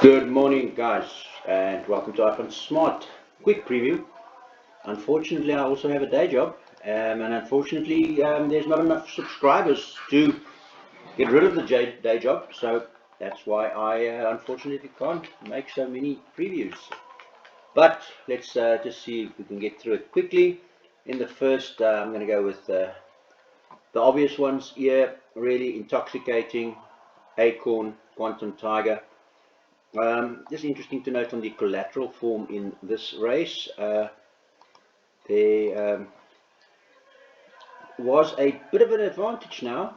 Good morning, guys, and welcome to iPhone Smart. Quick preview. Unfortunately, I also have a day job, and unfortunately, there's not enough subscribers to get rid of the day job, so that's why I unfortunately can't make so many previews. But let's just see if we can get through it quickly. In the first, I'm going to go with the obvious ones here, really intoxicating, Acorn, Quantum Tiger. Just interesting to note on the collateral form in this race, there was a bit of an advantage now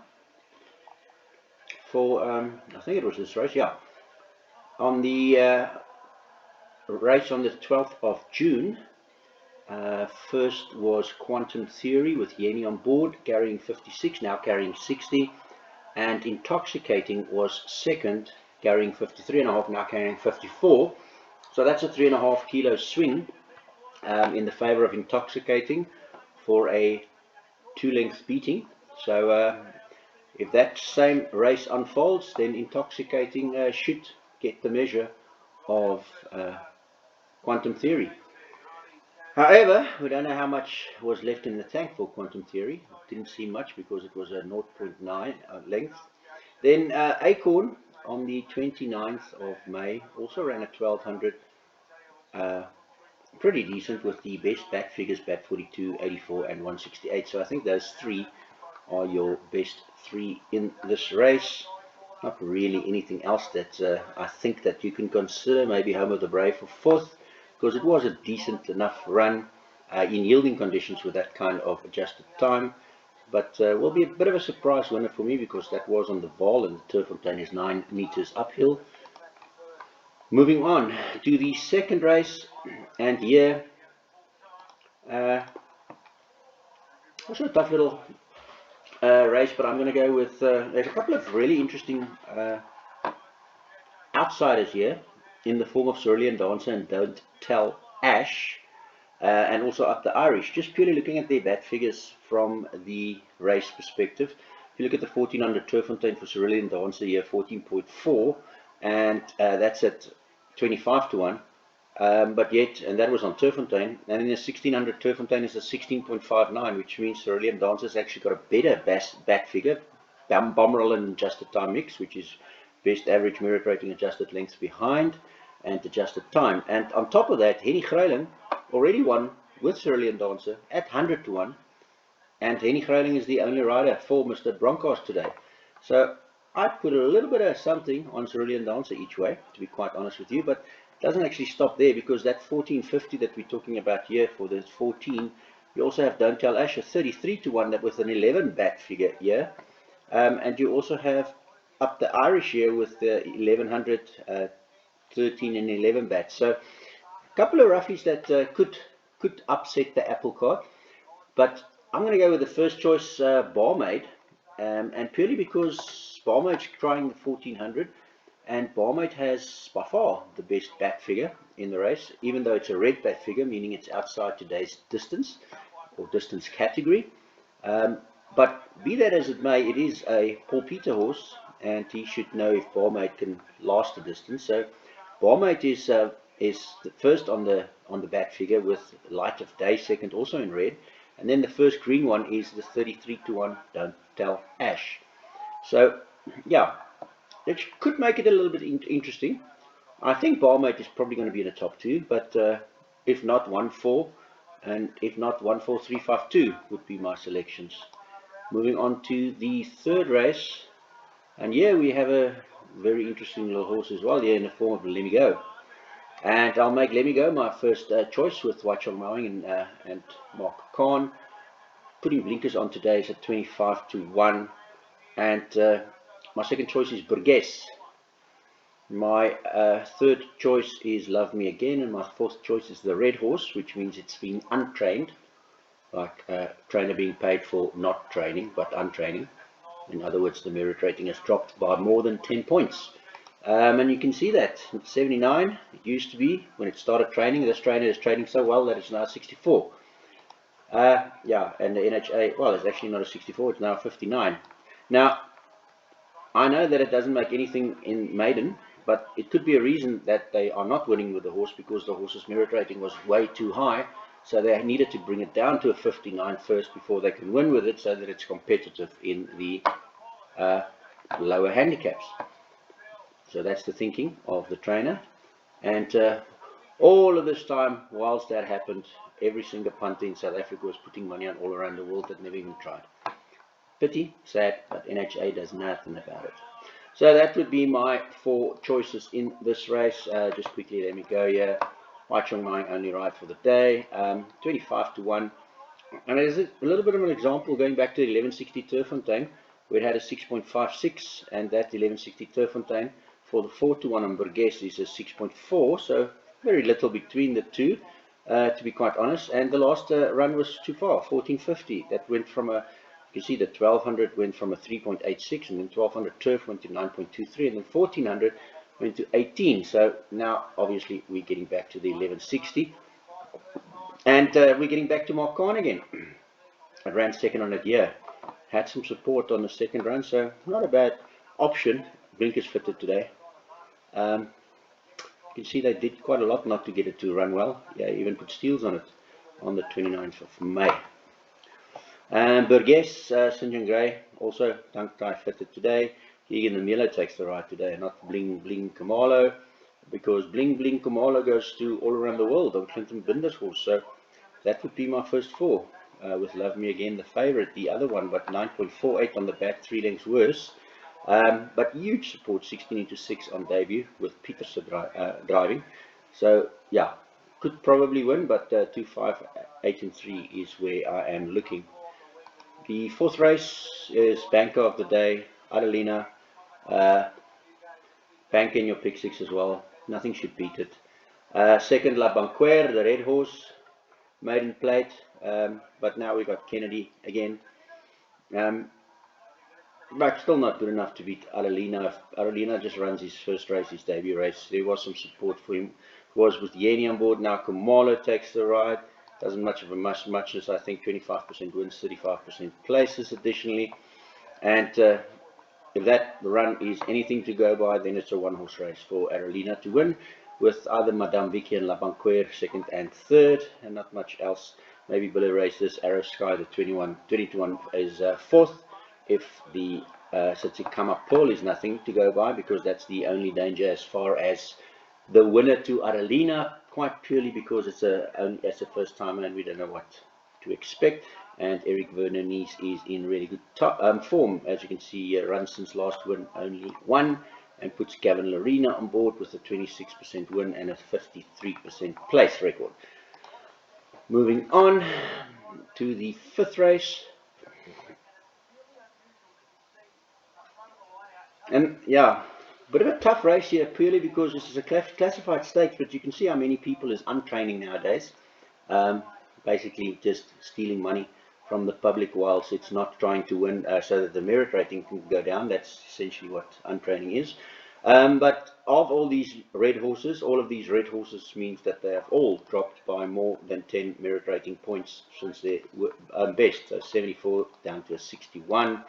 for, I think it was this race, yeah, on the race on the 12th of June. First was Quantum Theory with Yeni on board, carrying 56, now carrying 60, and Intoxicating was second, carrying 53.5, now carrying 54. So that's a 3.5 kilo swing in the favor of Intoxicating for a 2-length beating. So if that same race unfolds, then Intoxicating should get the measure of Quantum Theory. However, we don't know how much was left in the tank for Quantum Theory. It didn't see much because it was a 0.9 length. Then Acorn on the 29th of May also ran a 1200, pretty decent with the best bat figures, bat 42, 84 and 168. So I think those three are your best three in this race. Not really anything else that I think that you can consider. Maybe Home of the Brave for fourth, because it was a decent enough run in yielding conditions with that kind of adjusted time. But will be a bit of a surprise winner for me, because that was on the Vaal and the Turffontein is 9 meters uphill. Moving on to the second race, and here also a tough little race, but I'm going to go with there's a couple of really interesting outsiders here in the form of Cerulean Dancer and Don't Tell Ash, and also Up the Irish. Just purely looking at their bat figures from the race perspective. If you look at the 1400 Turffontein for Cerulean Dancer here, 14.4, and that's at 25 to 1. But yet, and that was on Turffontein, and in the 1600 Turffontein is a 16.59, which means Cerulean Dancer has actually got a better bat figure, bomb roll and adjusted time mix, which is best average merit rating, adjusted lengths behind, and adjusted time. And on top of that, Henny Gruyling already won with Cerulean Dancer at 100 to 1, and Henny Gruyling is the only rider for Mr. Broncos today. So I put a little bit of something on Cerulean Dancer each way, to be quite honest with you, but it doesn't actually stop there, because that 1450 that we're talking about here for this 14, you also have Don't Tell Ash, 33 to 1, that with an 11 bat figure here, and you also have Up the Irish here with the 1100, 13 and 11 bats. So a couple of roughies that could upset the apple cart, but I'm going to go with the first choice, Barmaid, and purely because Barmaid's trying the 1400, and Barmaid has by far the best bat figure in the race, even though it's a red bat figure, meaning it's outside today's distance or distance category. But be that as it may, it is a Paul Peter horse, and he should know if Barmaid can last the distance. So Barmaid is the first on the bat figure with Light of Day second, also in red, and then the first green one is the 33 to 1 Don't Tell Ash. So yeah, it could make it a little bit interesting. I think Barmaid is probably going to be in the top two, but if not 1-4, and if not 1-4-3-5-2 would be my selections. Moving on to the third race, and here we have a very interesting little horse as well here in the form of Let Me Go. And I'll make Let Me Go my first choice with Waichong Mowing and Mark Khan. Putting blinkers on today is at 25 to 1. And my second choice is Burgess. My third choice is Love Me Again. And my fourth choice is the Red Horse, which means it's been untrained. Like a trainer being paid for not training, but untraining. In other words, the merit rating has dropped by more than 10 points. And you can see that 79 it used to be when it started training. This trainer is training so well that it's now 64. Yeah, and the NHA, well, it's actually not a 64, it's now a 59. Now, I know that it doesn't make anything in maiden, but it could be a reason that they are not winning with the horse because the horse's merit rating was way too high. So they needed to bring it down to a 59 first before they can win with it, so that it's competitive in the lower handicaps. So that's the thinking of the trainer. And all of this time, whilst that happened, every single punter in South Africa was putting money on all around the world that never even tried. Pity, sad, but NHA does nothing about it. So that would be my 4 choices in this race. Just quickly, let me go here. Wai Chong Mai only ride for the day, 25 to 1. And there's a little bit of an example going back to the 1160 Turffontein, where it had a 6.56, and that 1160 Turffontein for the 4 to 1 on Burgess is a 6.4, so very little between the two, to be quite honest. And the last run was too far, 1450. That went from a, you see the 1200 went from a 3.86, and then 1200 Turf went to 9.23, and then 1400 went to 18. So now obviously we're getting back to the 1160. And we're getting back to Mark Khan again. I ran second on it here. Had some support on the second run, so not a bad option. Blinkers fitted today. You can see they did quite a lot not to get it to run well. Yeah, even put steals on it on the 29th of May. And Burgess, St. John Gray, also tongue tie fitted today. Keegan the Miller takes the ride today, not Bling Bling Kamalo, because Bling Bling Kamalo goes to all around the world on Clinton Binder's horse. So that would be my first 4, with Love Me Again the favourite, the other one, but 9.48 on the back, 3 lengths worse. But huge support, 16 into 6 on debut with Peterson driving. So yeah, could probably win, but 2, 5, 8 and 3 is where I am looking. The 4th race is Banker of the Day, Adelina. Bank in your pick 6 as well. Nothing should beat it. Second, La Banquer, the red horse, maiden plate. But now we got Kennedy again. But still not good enough to beat Adelina. If Adelina just runs his first race, his debut race, there was some support for him. Was with Yeni on board. Now Kamala takes the ride. Doesn't much of a muchness. I think 25% wins, 35% places additionally. And if that run is anything to go by, then it's a 1-horse race for Adelina to win, with either Madame Vicky and La Banquer second and third, and not much else. Maybe Billy races Arrow Sky, the 20 to 1 is 4th. If the Satsikama Paul is nothing to go by, because that's the only danger as far as the winner to Adelina, quite purely because it's a first timer and we don't know what to expect. And Eric Vernonis is in really good form, as you can see. Runs since last win only 1, and puts Gavin Lorena on board with a 26% win and a 53% place record. Moving on to the 5th race. And yeah, bit of a tough race here, purely because this is a classified stakes, but you can see how many people is untraining nowadays. Basically just stealing money from the public whilst it's not trying to win, so that the merit rating can go down. That's essentially what untraining is. But of all these red horses, all of these red horses means that they have all dropped by more than 10 merit rating points since their best. So 74 down to a 61.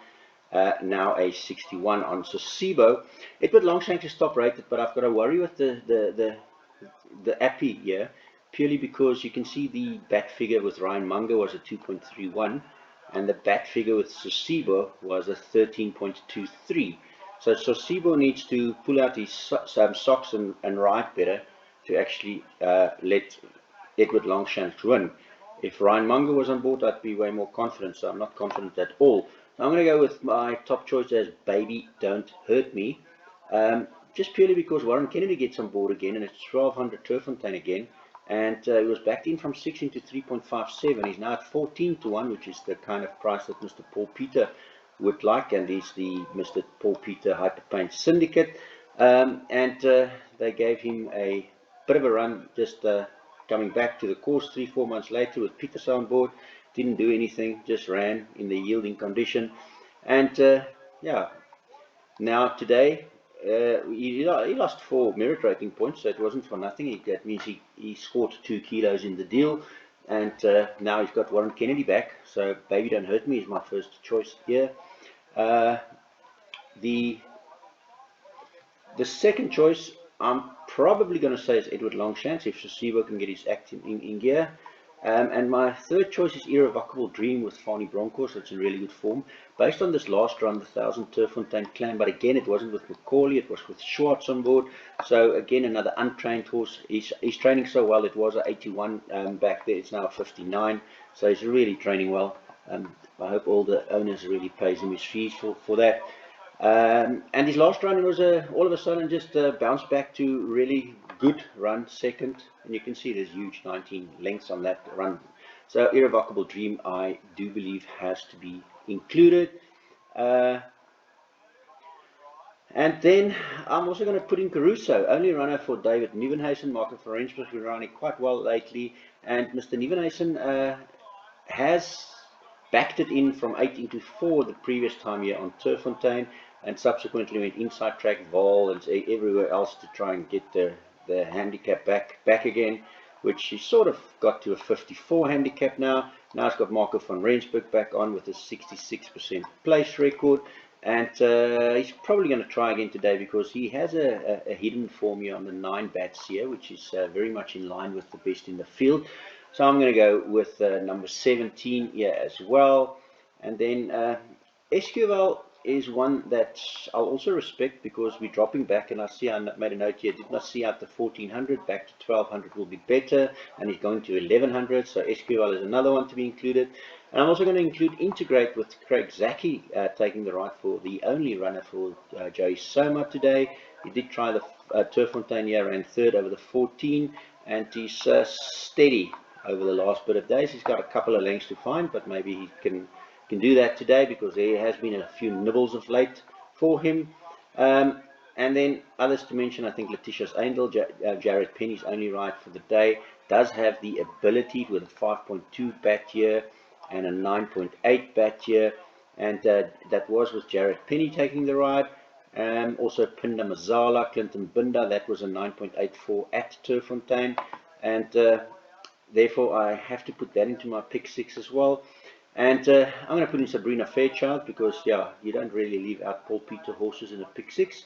Now a 61 on Sosibo. Edward Longshank is top rated, but I've got to worry with the Appy here, purely because you can see the bat figure with Ryan Munger was a 2.31, and the bat figure with Sosibo was a 13.23. So Sosibo needs to pull out his socks and ride better to actually let Edward Longshank win. If Ryan Munger was on board, I'd be way more confident, so I'm not confident at all. So I'm going to go with my top choice as Baby Don't Hurt Me, just purely because Warren Kennedy gets on board again, and it's 1200 Turffontein again, and he was backed in from 6 into 3.57. He's now at 14 to 1, which is the kind of price that Mr. Paul Peter would like, and he's the Mr. Paul Peter Hyperpaint Syndicate. They gave him a bit of a run, just coming back to the course 3-4 months later with Peterson on board. Didn't do anything, just ran in the yielding condition. And yeah, now today he lost 4 merit rating points, so it wasn't for nothing. That means he scored 2 kilos in the deal, and now he's got Warren Kennedy back. So Baby Don't Hurt Me is my first choice here. The The second choice, I'm probably going to say, is Edward Longchamp, if Sasibo can get his act in gear. And my third choice is Irrevocable Dream with Fani Broncos. That's in really good form. Based on this last run, the 1000 Turffontein claim, but again, it wasn't with Macaulay, it was with Schwartz on board. So again, another untrained horse. He's training so well. It was an 81 back there. It's now a 59. So he's really training well. I hope all the owners really pays him his fees for that. And his last run was all of a sudden just bounced back to really good run, second, and you can see there's huge 19 lengths on that run. So Irrevocable Dream, I do believe, has to be included. And then I'm also going to put in Caruso, only runner for David Nieuwenhuizen, market for Rensburg, been running quite well lately, and Mr. Nieuwenhuizen has backed it in from 8 into 4 the previous time here on Turffontein, and subsequently went inside track, Vol, and everywhere else to try and get the handicap back again, which he sort of got to a 54 handicap now. Now it's got Marco van Rensburg back on with a 66% place record, and he's probably going to try again today because he has a hidden form here on the 9 bats here, which is very much in line with the best in the field. So I'm going to go with number 17 here as well. And then SQL is one that I'll also respect because we're dropping back, and I see I made a note here, did not see out the 1400, back to 1200 will be better, and he's going to 1100, so SQL is another one to be included. And I'm also going to include Integrate with Craig Zaki taking the right for the only runner for Joey Soma today. He did try the Turffontein here, ran third over the 14, and he's steady over the last bit of days. He's got a couple of lengths to find, but maybe he can do that today because there has been a few nibbles of late for him. And then others to mention, I think Letitia's Angel, Jared Penny's only ride for the day, does have the ability with a 5.2 bat here and a 9.8 bat here, and that was with Jared Penny taking the ride. Also Pinda Mazala, Clinton Binder, that was a 9.84 at Turffontein, and therefore I have to put that into my pick 6 as well. And I'm going to put in Sabrina Fairchild because, yeah, you don't really leave out Paul Peter horses in a pick 6.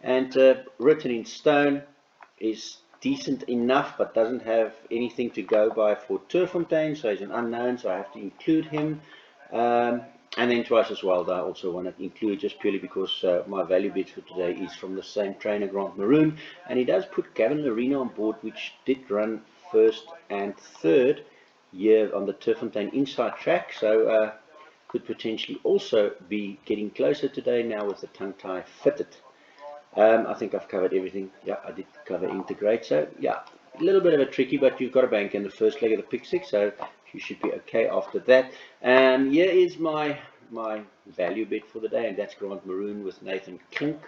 And Written in Stone is decent enough, but doesn't have anything to go by for Turffontein, so he's an unknown, so I have to include him. And then Twice as Wild, I also want to include just purely because my value bet for today is from the same trainer, Grant Maroon, and he does put Gavin Lorena on board, which did run first and third here on the Turffontein inside track, so could potentially also be getting closer today now with the tongue tie fitted. I think I've covered everything. Yeah, I did cover Integrate, so yeah, a little bit of a tricky, but you've got a bank in the first leg of the pick 6, so you should be okay after that. Here is my value bet for the day, and that's Grant Maroon with Nathan Klink.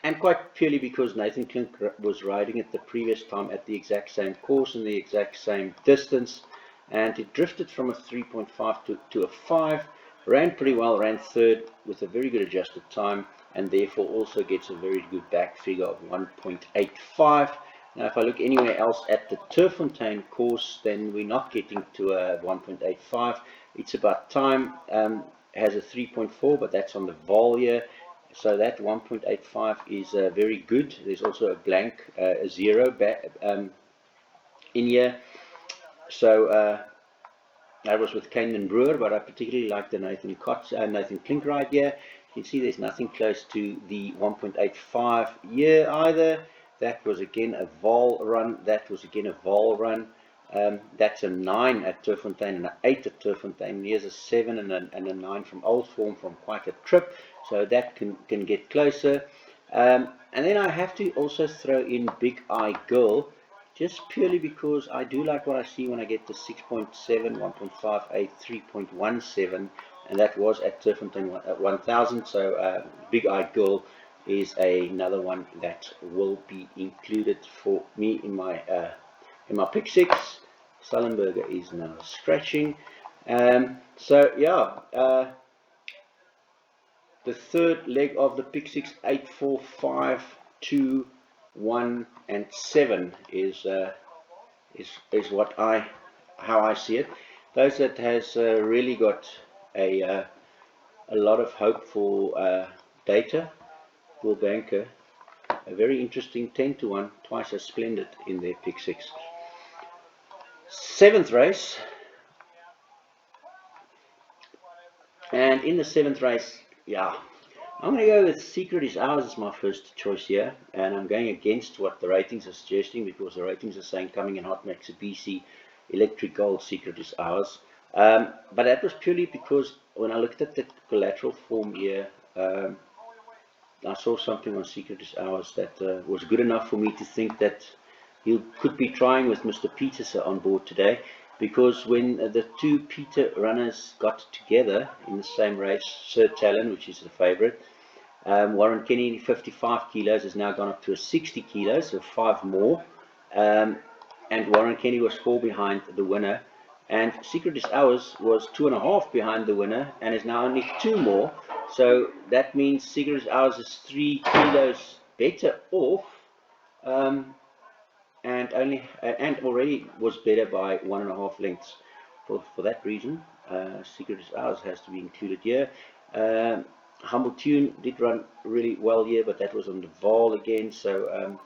And quite purely because Nathan Klink was riding it the previous time at the exact same course and the exact same distance, and it drifted from a 3.5 to a 5, ran pretty well, ran third with a very good adjusted time, and therefore also gets a very good back figure of 1.85. Now if I look anywhere else at the Turffontein course, then we're not getting to a 1.85. It's About Time has a 3.4, but that's on the vol here. So that 1.85 is very good. There's also a blank, a 0 in here. So that was with Kane Brewer, but I particularly like the Nathan Klink ride here. You can see there's nothing close to the 1.85 here either. That was again a vol run. That was again a vol run. That's a 9 at Turffontein and an 8 at Turffontein. Here's a 7 and a 9 from Old Form from quite a trip. So that can get closer. And then I have to also throw in Big Eye Girl, just purely because I do like what I see when I get to 6.7, 1.58, 3.17, and that was at Turffontein at 1000. So Big Eye Girl is another one that will be included for me in my pick 6. Sullenberger is now scratching. So yeah, the third leg of the pick 6, 8, 4, 5, 2, 1, and 7 is what how I see it. Those that has really got a lot of hope for data will banker a very interesting 10 to 1, twice as splendid in their pick 6. 7th race, and in the 7th race, yeah, I'm going to go with Secret is Ours as my first choice here, and I'm going against what the ratings are suggesting, because the ratings are saying coming in hot Mitsubishi Electric Gold, Secret is Ours. But that was purely because when I looked at the collateral form here, I saw something on Secret is Ours that was good enough for me to think that he could be trying with Mr. Peterson on board today, because when the two Peter runners got together in the same race, Sir Talon, which is the favourite, Warren Kenny, 55 kilos, has now gone up to a 60 kilos, so 5 more. And Warren Kenny was 4 behind the winner. And Secret is Ours was 2.5 behind the winner and is now only 2 more. So that means Secret is Ours is 3 kilos better off, and already was better by 1.5 lengths. For that reason, Secret is Ours has to be included here. Humble Tune did run really well here, but that was on the Val again, so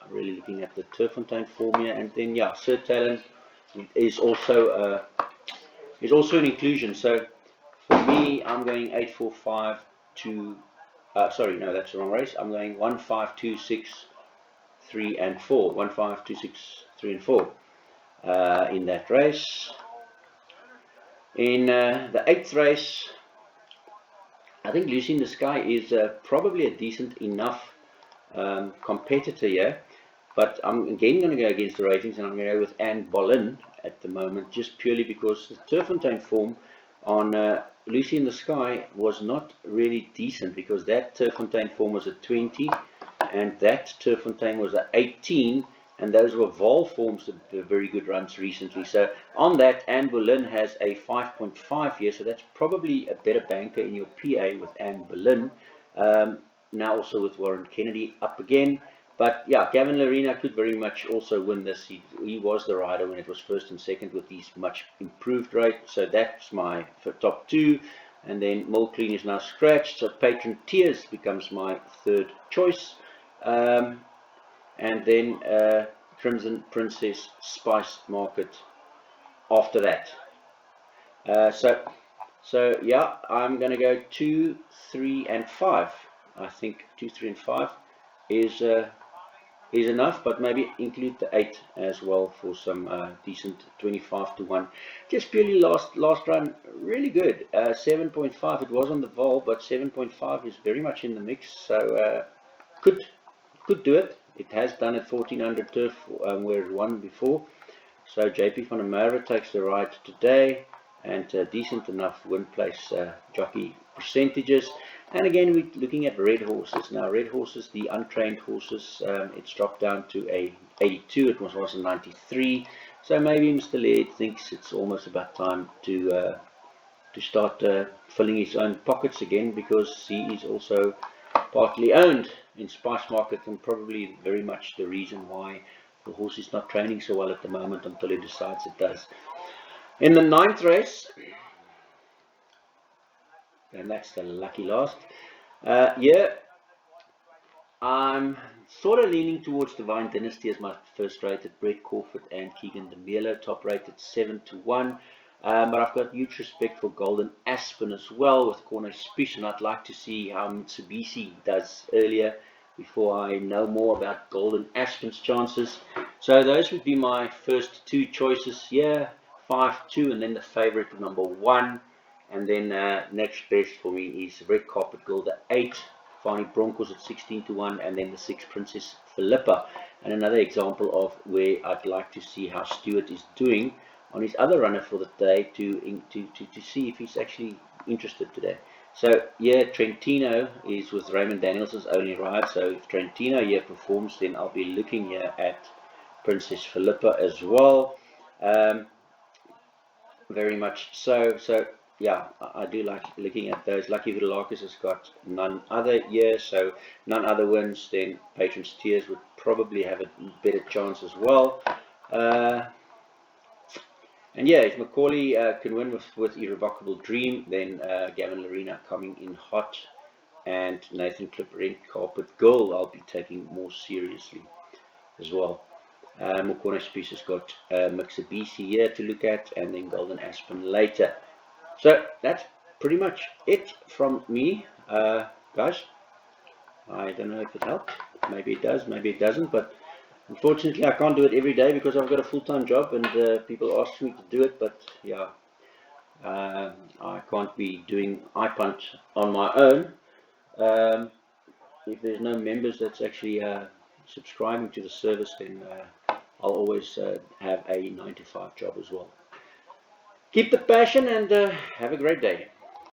really looking at the Turffontein form here. And then yeah, Sir Talon is also an inclusion. So for me, I'm going 845 to sorry, no, that's the wrong race. I'm going 1, 5, 2, 6, 3 and 4. 1, 5, 2, 6, 3 and 4 in that race. In the 8th race, I think Lucy in the Sky is probably a decent enough competitor here, but I'm again going to go against the ratings, and I'm going to go with Anne Boleyn at the moment, just purely because the Turffontein form on Lucy in the Sky was not really decent, because that Turffontein form was a 20 and that Turffontein was a 18, and those were Val forms that were very good runs recently. So on that, Anne Boleyn has a 5.5 here, so that's probably a better banker in your PA with Anne Boleyn. Now also with Warren Kennedy up again. But yeah, Gavin Lerena could very much also win this. He was the rider when it was first and second with these much improved rates. So that's my top 2. And then Mulclean is now scratched, so Patron Tears becomes my 3rd choice. And then Crimson Princess Spice Market after that. So yeah, I'm going to go 2, 3 and 5. I think 2, 3 and 5 is enough, but maybe include the 8 as well for some decent 25 to 1. Just purely last run, really good. 7.5, it was on the Val, but 7.5 is very much in the mix, so could do it. It has done at 1400 turf where it won before. So JP van der Merwe takes the ride today, and decent enough win place jockey percentages. And again, we're looking at red horses. Now, red horses, the untrained horses, it's dropped down to a 82. It was a 93. So maybe Mr. Laird thinks it's almost about time to start filling his own pockets again, because he is also partly owned in Spice Market, and probably very much the reason why the horse is not training so well at the moment until he decides it does. In the 9th race, and that's the lucky last, yeah, I'm sort of leaning towards Divine Dynasty as my first rated. Brett Crawford and Keegan DeMelo top rated 7 to 1. But I've got huge respect for Golden Aspen as well with Corner Spish, and I'd like to see how Mitsubishi does earlier before I know more about Golden Aspen's chances. So those would be my first 2 choices here, 5, 2, and then the favourite number 1. And then next best for me is Red Carpet Gold at 8, Fani Broncos at 16 to 1, and then the 6 Princess Philippa. And another example of where I'd like to see how Stewart is doing on his other runner for the day to see if he's actually interested today. So yeah, Trentino is with Raymond Danielson's only ride. So if Trentino here performs, then I'll be looking here at Princess Philippa as well. Very much so. So yeah, I do like looking at those. Lucky Vidalakis has got none other here, so none other wins. Then Patron's Tears would probably have a better chance as well. And yeah, if Macaulay can win with Irrevocable Dream, then Gavin Lerena coming in hot and Nathan Clip Red Carpet Girl I'll be taking more seriously as well. Mokone Spies has got Mitsubishi here to look at, and then Golden Aspen later. So that's pretty much it from me, guys. I don't know if it helped. Maybe it does, maybe it doesn't, but unfortunately I can't do it every day because I've got a full-time job and people ask me to do it, but yeah, I can't be doing iPunt on my own. If there's no members that's actually subscribing to the service, then I'll always have a 9 to 5 job as well. Keep the passion and have a great day.